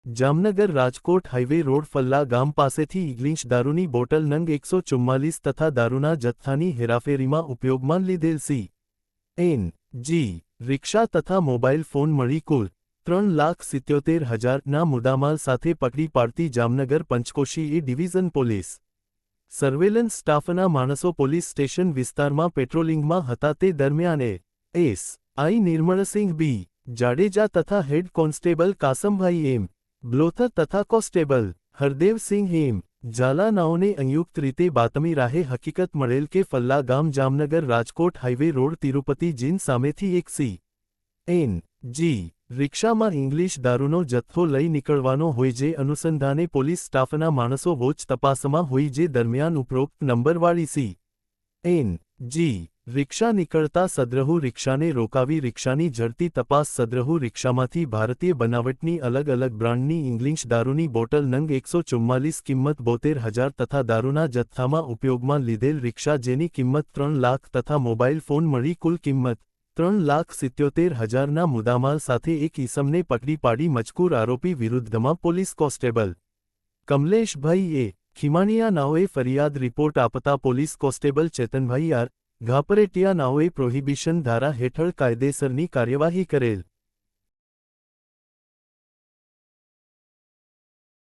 Jamnagar Rajkot highway road Falla ગામ પાસેથી English દારૂની બોટલ નંગ 144 તથા દારૂના જથ્થાની હેરાફેરીમાં ઉપયોગમાં લીધેલ સી.એન. જી. રિક્ષા તથા મોબાઈલ ફોન મળી કુલ 3,77,000ના મુદ્દામાલ સાથે પકડી પાડતી જામનગર પંચકોશી એ ડિવિઝન પોલીસ. સર્વેલન્સ સ્ટાફના માણસો પોલીસ સ્ટેશન વિસ્તારમાં પેટ્રોલિંગમાં હતા તે દરમિયાન એસ.આઈ. નિર્મળસિંહ બી. જાડેજા તથા હેડ કોન્સ્ટેબલ કાસમભાઈ એમ. બ્લોથર તથા કોન્સ્ટેબલ હરદેવસિંહ એમ. ઝાલા નાઓને સંયુક્ત રીતે બાતમી રાહે હકીકત મળેલ કે ફલ્લા ગામ જામનગર રાજકોટ હાઈવે રોડ તિરુપતિ જીન સામેથી એક સી.એન. જી. રિક્ષામાં ઇંગ્લિશ દારૂનો જથ્થો લઈ નીકળવાનો હોય જે અનુસંધાને પોલીસ સ્ટાફના માણસો વોચ તપાસમાં હોય જે દરમિયાન ઉપરોક્ત નંબરવાળી સી.એન. જી. રિક્ષા નીકળતા સદ્રહુ રિક્ષાને રોકાવી રિક્ષાની ઝડપી તપાસ સદ્રહુ રિક્ષામાંથી ભારતીય બનાવટની અલગ અલગ બ્રાન્ડની ઇંગ્લિશ દારૂની બોટલ નંગ 144 કિંમત 72,000 તથા દારૂના જથ્થામાં ઉપયોગમાં લીધેલ રિક્ષા જેની કિંમત 3 લાખ તથા મોબાઈલ ફોન મળી કુલ કિંમત 3,77,000ના મુદ્દામાલ સાથે એક ઈસમને પકડી પાડી મજકૂર આરોપી વિરુદ્ધમાં પોલીસ કોન્સ્ટેબલ કમલેશભાઈ એ. ખીમાણીયા નાઓએ ફરિયાદ રિપોર્ટ આપતા police constable Chetanbhai R. ઘાપરેટિયા નાઓએ prohibition ધારા હેઠળ કાયદેસરની કાર્યવાહી કરેલ.